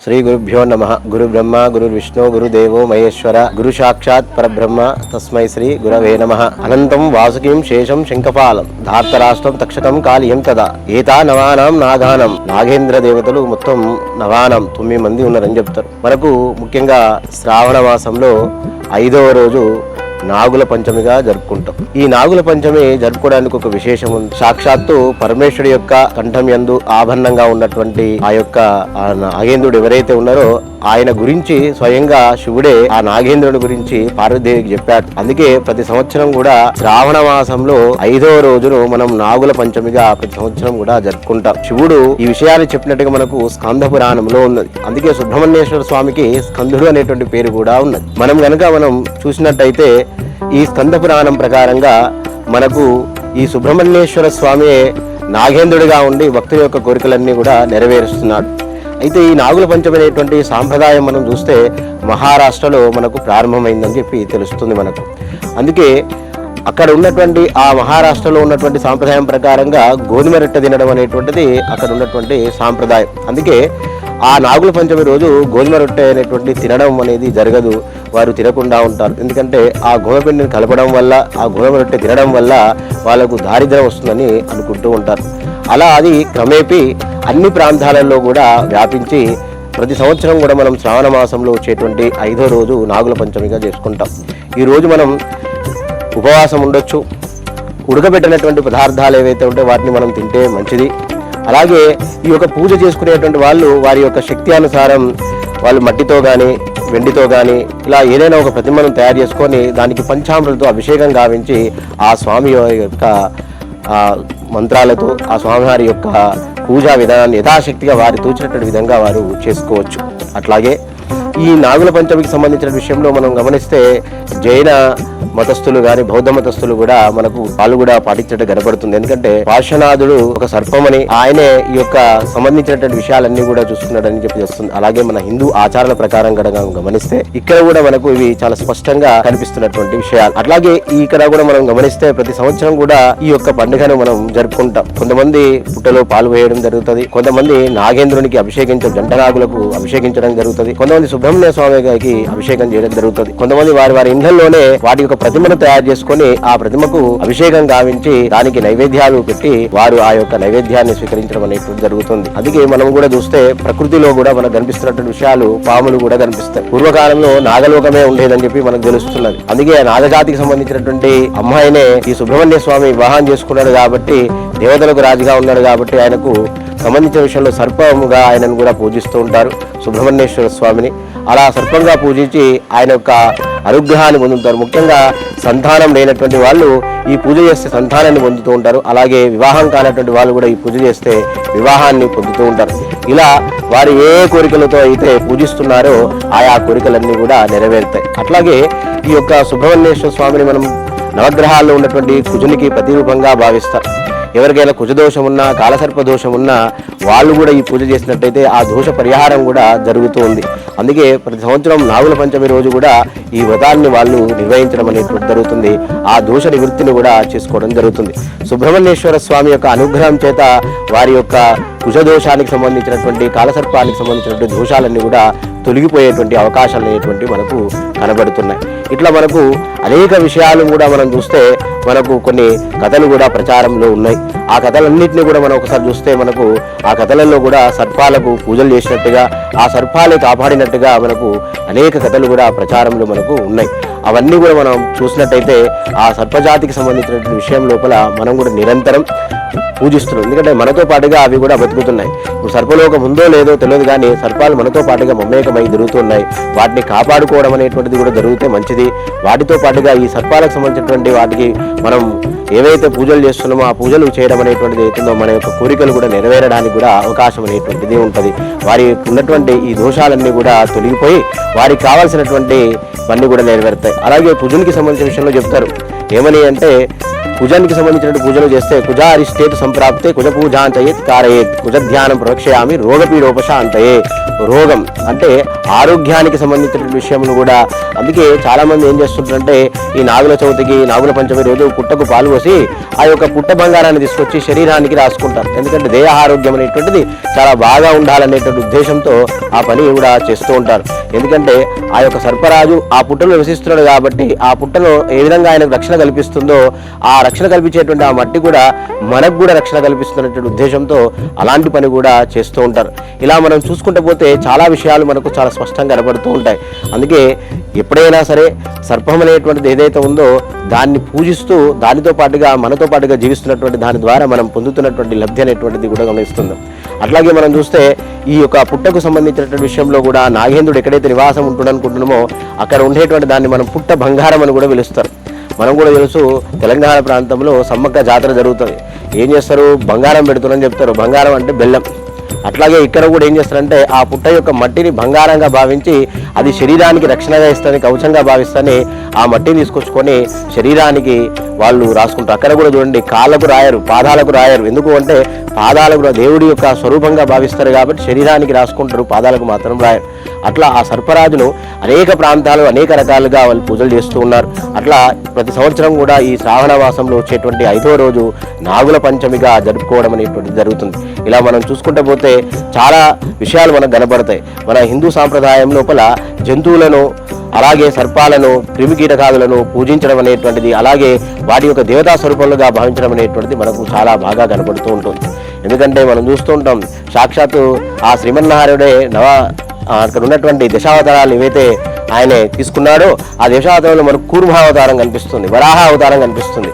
శ్రీ గురుభ్యో నమః. గురు బ్రహ్మ గురు విష్ణు గురుదేవో మహేశ్వర గురు సాక్షాత్ పరబ్రహ్మ తస్మై శ్రీ గురవే నమః. అనంతం వాసుకీం శేషం శంఖపాలం ధార్తరాష్ట్రం తక్షకం కాళీయం తదా ఏతా నవానాం నాగానం. నాగేంద్ర దేవతలు మొత్తం నవానం 9 మంది ఉన్నారని చెప్తారు. మనకు ముఖ్యంగా శ్రావణ మాసంలో 5వ రోజు నాగుల పంచమిగా జరుపుకుంటాం. ఈ నాగుల పంచమి జరుపుకోవడానికి ఒక విశేషం ఉంది. సాక్షాత్తు పరమేశ్వరుడి యొక్క కంఠం యందు ఆభరణంగా ఉన్నటువంటి ఆ యొక్క నాగేంద్రుడు ఎవరైతే ఉన్నారో ఆయన గురించి స్వయంగా శివుడే ఆ నాగేంద్రుడి గురించి పార్వతీదేవికి చెప్పాడు. అందుకే ప్రతి సంవత్సరం కూడా శ్రావణ మాసంలో 5వ రోజును మనం నాగుల పంచమిగా ప్రతి సంవత్సరం కూడా జరుపుకుంటాం. శివుడు ఈ విషయాన్ని చెప్పినట్టుగా మనకు స్కంద పురాణంలో ఉన్నది. అందుకే సుబ్రహ్మణ్యేశ్వర స్వామికి స్కందుడు అనేటువంటి పేరు కూడా ఉన్నది. మనం చూసినట్టయితే ఈ స్కంద పురాణం ప్రకారంగా మనకు ఈ సుబ్రహ్మణ్యేశ్వర స్వామి నాగేంద్రుడిగా ఉండి భక్తుల యొక్క కోరికలన్నీ కూడా నెరవేరుస్తున్నాడు. అయితే ఈ నాగుల పంచమి అనేటువంటి సాంప్రదాయం మనం చూస్తే మహారాష్ట్రలో మనకు ప్రారంభమైందని చెప్పి తెలుస్తుంది మనకు. అందుకే అక్కడ ఉన్నటువంటి ఆ మహారాష్ట్రలో ఉన్నటువంటి సాంప్రదాయం ప్రకారంగా గోధుమ రొట్టె తినడం అనేటువంటిది అక్కడ ఉన్నటువంటి సాంప్రదాయం. అందుకే ఆ నాగుల పంచమి రోజు గోధుమ రొట్టె అనేటువంటి తినడం అనేది జరగదు. వారు తినకుండా ఉంటారు. ఎందుకంటే ఆ గోధుమ పిండిని కలపడం వల్ల ఆ గోధుమ రొట్టె తినడం వల్ల వాళ్ళకు దారిద్ర్యం వస్తుందని అనుకుంటూ ఉంటారు. అలా అది క్రమేపీ అన్ని ప్రాంతాలలో కూడా వ్యాపించి ప్రతి సంవత్సరం కూడా మనం శ్రావణ మాసంలో వచ్చేటువంటి 5వ రోజు నాగుల పంచమిగా చేసుకుంటాం. ఈ రోజు మనం ఉపవాసం ఉండొచ్చు. ఉడకబెట్టినటువంటి పదార్థాలు ఏవైతే ఉంటే వాటిని మనం తింటే మంచిది. అలాగే ఈ యొక్క పూజ చేసుకునేటువంటి వాళ్ళు వారి యొక్క శక్తి అనుసారం వాళ్ళు మట్టితో కానీ వెండితో కానీ ఇలా ఏదైనా ఒక ప్రతిమను తయారు చేసుకొని దానికి పంచామృతతో అభిషేకం గావించి ఆ స్వామి యొక్క మంత్రాలతో ఆ స్వామివారి యొక్క పూజా విధానాన్ని యథాశక్తిగా వారి తోచినటువంటి విధంగా వారు చేసుకోవచ్చు. అట్లాగే ఈ నాగుల పంచమికి సంబంధించిన విషయంలో మనం గమనిస్తే జైన మతస్థులు కానీ బౌద్ధ మతస్థులు కూడా మనకు వాళ్ళు కూడా పాటించడం కనబడుతుంది. ఎందుకంటే పార్శ్వనాథుడు ఒక సర్పమని ఆయనే ఈ యొక్క సంబంధించినటువంటి విషయాలన్నీ కూడా చూసుకున్నాడని చెప్పి వస్తుంది. అలాగే మన హిందూ ఆచారాల ప్రకారం కూడా గమనిస్తే ఇక్కడ కూడా మనకు ఇవి చాలా స్పష్టంగా కనిపిస్తున్నటువంటి విషయాలు. అట్లాగే ఇక్కడ కూడా మనం గమనిస్తే ప్రతి సంవత్సరం కూడా ఈ యొక్క పండుగను మనం జరుపుకుంటాం. కొంతమంది పుట్టలో పాలు వేయడం జరుగుతుంది. కొంతమంది నాగేంద్రునికి అభిషేకించడం జంటనాగులకు అభిషేకించడం జరుగుతుంది. కొంతమంది సుబ్రహ్మణ్య స్వామి గారికి అభిషేకం చేయడం జరుగుతుంది. కొంతమంది వారి ఇండ్లలోనే వాటి యొక్క ప్రతిమను తయారు చేసుకొని ఆ ప్రతిమకు అభిషేకం గావించి దానికి నైవేద్యాలు పెట్టి వారు ఆ యొక్క నైవేద్యాన్ని స్వీకరించడం అనేటువంటి జరుగుతుంది. అందుకే మనం కూడా చూస్తే ప్రకృతిలో కూడా మనకు కనిపిస్తున్నటువంటి విషయాలు పాములు కూడా కనిపిస్తాయి. పూర్వకాలంలో నాగలోకమే ఉండేదని చెప్పి మనకు తెలుస్తున్నది. అందుకే ఆ నాగజాతికి సంబంధించినటువంటి అమ్మాయినే ఈ సుబ్రహ్మణ్య స్వామి వివాహం చేసుకున్నాడు కాబట్టి దేవతలకు రాజుగా ఉన్నాడు కాబట్టి ఆయనకు సంబంధించిన విషయంలో సర్పముగా ఆయనను కూడా పూజిస్తూ ఉంటారు సుబ్రహ్మణ్యేశ్వర స్వామిని. అలా సర్పంగా పూజించి ఆయన యొక్క అనుగ్రహాన్ని పొందుతారు. ముఖ్యంగా సంతానం లేనటువంటి వాళ్ళు ఈ పూజ చేస్తే సంతానాన్ని పొందుతూ ఉంటారు. అలాగే వివాహం కానటువంటి వాళ్ళు కూడా ఈ పూజ చేస్తే వివాహాన్ని పొందుతూ ఉంటారు. ఇలా వారు ఏ కోరికలతో అయితే పూజిస్తున్నారో ఆయా కోరికలన్నీ కూడా నెరవేరుతాయి. అట్లాగే ఈ యొక్క సుబ్రహ్మణ్యేశ్వర స్వామిని మనం నవగ్రహాల్లో ఉన్నటువంటి కుజునికి ప్రతిరూపంగా భావిస్తారు. ఎవరికైనా కుజదోషం ఉన్నా కాలసర్ప దోషం ఉన్నా వాళ్ళు కూడా ఈ పూజ చేసినట్టయితే ఆ దోష పరిహారం కూడా జరుగుతూ ఉంది. అందుకే ప్రతి సంవత్సరం నాగుల పంచమి రోజు కూడా ఈ వ్రతాన్ని వాళ్ళు నిర్వహించడం అనేటువంటి జరుగుతుంది. ఆ దోష నివృత్తిని కూడా చేసుకోవడం జరుగుతుంది. సుబ్రహ్మణ్యేశ్వర స్వామి యొక్క అనుగ్రహం చేత వారి యొక్క కుజదోషానికి సంబంధించినటువంటి కాలసర్పానికి సంబంధించినటువంటి దోషాలన్నీ కూడా తొలగిపోయేటువంటి అవకాశాలు అనేటువంటి మనకు కనబడుతున్నాయి. ఇట్లా మనకు అనేక విషయాలు కూడా మనం చూస్తే మనకు కొన్ని కథలు కూడా ప్రచారంలో ఉన్నాయి. ఆ కథలన్నింటినీ కూడా మనం ఒకసారి చూస్తే మనకు ఆ కథలలో కూడా సర్పాలకు పూజలు చేసినట్టుగా ఆ సర్పాలే కాపాడినట్టుగా మనకు అనేక కథలు కూడా ప్రచారంలో మనకు ఉన్నాయి. అవన్నీ కూడా మనం చూసినట్టయితే ఆ సర్పజాతికి సంబంధించినటువంటి విషయం లోపల మనం కూడా నిరంతరం పూజిస్తున్నాం. ఎందుకంటే మనతో పాటుగా అవి కూడా బతుకుతున్నాయి. ఇప్పుడు సర్పలోకం ఉందో లేదో తెలియదు కానీ సర్పాలు మనతో పాటుగా మమేకమై జరుగుతున్నాయి. వాటిని కాపాడుకోవడం అనేటువంటిది కూడా జరిగితే మంచిది. వాటితో పాటుగా ఈ సర్పాలకు సంబంధించినటువంటి వాటికి మనం ఏవైతే పూజలు చేస్తున్నామో ఆ పూజలు చేయడం అనేటువంటిది అవుతుందో మన యొక్క కోరికలు కూడా నెరవేరడానికి కూడా అవకాశం అనేటువంటిది ఉంటుంది. వారి ఉన్నటువంటి ఈ దోషాలన్నీ కూడా తొలగిపోయి వారికి కావాల్సినటువంటి పని కూడా నెరవేరుతాయి. అలాగే కుజునికి సంబంధించిన విషయంలో చెప్తారు ఏమని అంటే కుజానికి సంబంధించినటువంటి పూజలు చేస్తే కుజ అరిష్టేతు సంప్రాప్తే కుజ పూజాంతయేత్ కారయేత్ కుజ ధ్యానం ప్రవక్ష్యామి రోగపీడోపశాంతయే. రోగం అంటే ఆరోగ్యానికి సంబంధించిన విషయంలో కూడా అందుకే చాలామంది ఏం చేస్తుంటారంటే ఈ నాగుల చవితికి నాగుల పంచమి రోజు పుట్టకు పాలు పోసి ఆ యొక్క పుట్ట బంగారాన్ని తీసుకొచ్చి శరీరానికి రాసుకుంటారు. ఎందుకంటే దేహ ఆరోగ్యం అనేటువంటిది చాలా బాగా ఉండాలనేటువంటి ఉద్దేశంతో ఆ పని కూడా చేస్తూ ఉంటారు. ఎందుకంటే ఆ యొక్క సర్పరాజు ఆ పుట్టలో నివసిస్తున్నాడు కాబట్టి ఆ పుట్టలో ఏ విధంగా ఆయనకు రక్షణ కల్పిస్తుందో ఆ రక్షణ కల్పించేటువంటి ఆ మట్టి కూడా మనకు కూడా రక్షణ కల్పిస్తున్నటువంటి ఉద్దేశంతో అలాంటి పని కూడా చేస్తూ ఉంటారు. ఇలా మనం చూసుకుంటూ పోతే చాలా విషయాలు మనకు చాలా స్పష్టంగా కనబడుతూ ఉంటాయి. అందుకే ఎప్పుడైనా సరే సర్పం అనేటువంటిది ఏదైతే ఉందో దాన్ని పూజిస్తూ దానితో పాటుగా మనతో పాటుగా జీవిస్తున్నటువంటి దాని ద్వారా మనం పొందుతున్నటువంటి లబ్ధి అనేటువంటిది కూడా గమనిస్తుంది. అట్లాగే మనం చూస్తే ఈ యొక్క పుట్టకు సంబంధించినటువంటి విషయంలో కూడా నాగేంద్రుడు ఎక్కడైతే నివాసం ఉంటుందనుకుంటున్నామో అక్కడ ఉండేటువంటి దాన్ని మనం పుట్ట బంగారం అని కూడా పిలుస్తారు. మనం కూడా తెలుసు తెలంగాణ ప్రాంతంలో సమ్మక్క జాతర జరుగుతుంది. ఏం చేస్తారు, బంగారం పెడుతున్నారని చెప్తారు. బంగారం అంటే బెల్లం. అట్లాగే ఇక్కడ కూడా ఏం చేస్తారంటే ఆ పుట్ట యొక్క మట్టిని బంగారంగా భావించి అది శరీరానికి రక్షణగా ఇస్తుంది, కవచంగా భావిస్తని ఆ మట్టిని తీసుకొచ్చుకొని శరీరానికి వాళ్ళు రాసుకుంటారు. అక్కడ కూడా చూడండి, కాళ్ళకు రాయరు, పాదాలకు రాయరు. ఎందుకు అంటే పాదాలకు దేవుడి యొక్క స్వరూపంగా భావిస్తారు కాబట్టి శరీరానికి రాసుకుంటారు, పాదాలకు మాత్రం రాయరు. అట్లా ఆ సర్పరాజును అనేక ప్రాంతాలు అనేక రకాలుగా వాళ్ళు పూజలు చేస్తూ ఉన్నారు. అట్లా ప్రతి సంవత్సరం కూడా ఈ శ్రావణ మాసంలో వచ్చేటువంటి 5వ రోజు నాగుల పంచమిగా జరుపుకోవడం అనేటువంటిది జరుగుతుంది. ఇలా మనం చూసుకుంటూ పోతే చాలా విషయాలు మనకు కనబడతాయి. మన హిందూ సాంప్రదాయం లోపల జంతువులను అలాగే సర్పాలను క్రిమికీటకాదులను పూజించడం అనేటువంటిది అలాగే వాటి యొక్క దేవతా స్వరూపాలుగా భావించడం అనేటువంటిది మనకు చాలా బాగా కనబడుతూ ఉంటుంది. ఎందుకంటే మనం చూస్తూ ఉంటాం సాక్షాత్తు ఆ శ్రీమన్నారాయణుడే అక్కడ ఉన్నటువంటి దశావతారాలు ఏవైతే ఆయన తీసుకున్నాడో ఆ దశావతారంలో మనకు కూర్మ అవతారం కనిపిస్తుంది, వరాహ అవతారం కనిపిస్తుంది,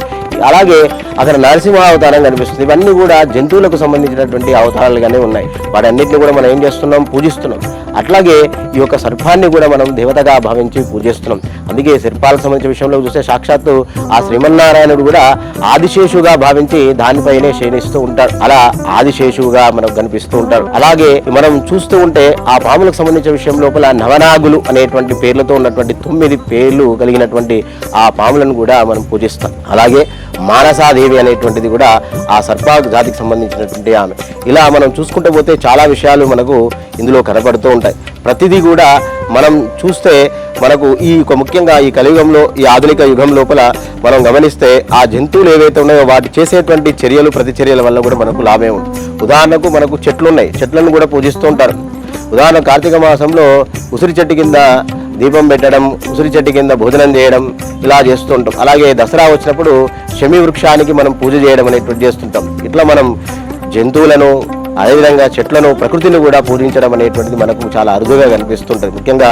అలాగే అక్కడ నరసింహ అవతారం కనిపిస్తుంది. ఇవన్నీ కూడా జంతువులకు సంబంధించినటువంటి అవతారాలుగానే ఉన్నాయి. వాటన్నిటిని కూడా మనం ఏం చేస్తున్నాం, పూజిస్తున్నాం. అట్లాగే ఈ యొక్క సర్పాన్ని కూడా మనం దేవతగా భావించి పూజిస్తున్నాం. అందుకే సర్పాలకు సంబంధించిన విషయంలో చూస్తే సాక్షాత్తు ఆ శ్రీమన్నారాయణుడు కూడా ఆదిశేషుగా భావించి దానిపైనే శయనిస్తూ ఉంటాడు. అలా ఆదిశేషుగా మనకు కనిపిస్తూ ఉంటాడు. అలాగే మనం చూస్తూ ఉంటే ఆ పాములకు సంబంధించిన విషయం లోపల నవనాగులు అనేటువంటి పేర్లతో ఉన్నటువంటి 9 పేర్లు కలిగినటువంటి ఆ పాములను కూడా మనం పూజిస్తాం. అలాగే మానసాదేవి అనేటువంటిది కూడా ఆ సర్ప జాతికి సంబంధించినటువంటి ఆమె. ఇలా మనం చూసుకుంటూ పోతే చాలా విషయాలు మనకు ఇందులో కనబడుతూ ఉంటాయి. ప్రతిదీ కూడా మనం చూస్తే మనకు ఈ ముఖ్యంగా ఈ కలియుగంలో ఈ ఆధునిక యుగం లోపల మనం గమనిస్తే ఆ జంతువులు ఏవైతే ఉన్నాయో వాటి చేసేటువంటి చర్యలు ప్రతిచర్యల వల్ల కూడా మనకు లాభమే ఉంది. ఉదాహరణకు మనకు చెట్లు ఉన్నాయి, చెట్లను కూడా పూజిస్తూ ఉంటారు. ఉదాహరణ కార్తీక మాసంలో ఉసిరి చెట్టు కింద దీపం పెట్టడం, ఉసిరి చెట్టు కింద భోజనం చేయడం ఇలా చేస్తూ ఉంటాం. అలాగే దసరా వచ్చినప్పుడు శమి వృక్షానికి మనం పూజ చేయడం అనేటువంటి చేస్తుంటాం. ఇట్లా మనం జంతువులను అదేవిధంగా చెట్లను ప్రకృతిని కూడా పూజించడం అనేటువంటిది మనకు చాలా అరుదుగా కనిపిస్తుంటుంది. ముఖ్యంగా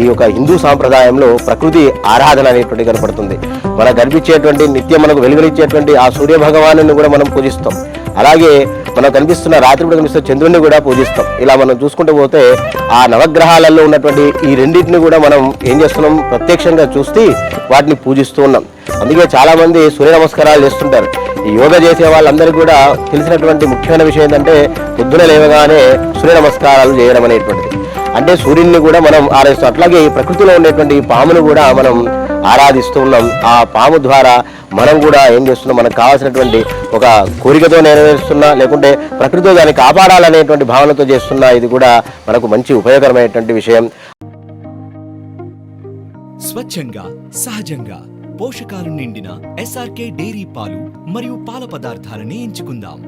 ఈ యొక్క హిందూ సాంప్రదాయంలో ప్రకృతి ఆరాధన అనేటువంటి కనపడుతుంది. మనకు కనిపించేటువంటి నిత్యం మనకు వెలుగునిచ్చేటువంటి ఆ సూర్య భగవాను కూడా మనం పూజిస్తాం. అలాగే మనకు కనిపిస్తున్న రాత్రిపూట కనిపిస్తున్న చంద్రుడిని కూడా పూజిస్తాం. ఇలా మనం చూసుకుంటూ పోతే ఆ నవగ్రహాలలో ఉన్నటువంటి ఈ రెండింటిని కూడా మనం ఏం చేస్తున్నాం, ప్రత్యక్షంగా చూస్తే వాటిని పూజిస్తూ ఉన్నాం. అందుకే చాలా మంది సూర్య నమస్కారాలు చేస్తుంటారు. ఈ యోగా చేసే వాళ్ళందరికీ కూడా తెలిసినటువంటి ముఖ్యమైన విషయం ఏంటంటే పొద్దున లేవగానే సూర్య నమస్కారాలు చేయడం అనేటువంటిది. అంటే సూర్యుడిని కూడా మనం ఆరాధిస్తాం. అట్లాగే ఈ ప్రకృతిలో ఉండేటువంటి పామును కూడా మనం ఆరాధిస్తూ ఉన్నాం. ఆ పాము ద్వారా మనం కూడా ఏం చేస్తున్నాం, మనకు కావాల్సినటువంటి ఒక కోరికతో నెరవేరుస్తున్నా లేకుంటే ప్రకృతితో దాన్ని కాపాడాలనేటువంటి భావనతో చేస్తున్నా ఇది కూడా మనకు మంచి ఉపయోగకరమైనటువంటి విషయం. స్వచ్ఛంగా సహజంగా పోషకాలు నిండిన SRK డైరీ పాలు మరియు పాల పదార్థాలని ఎంచుకుందాం.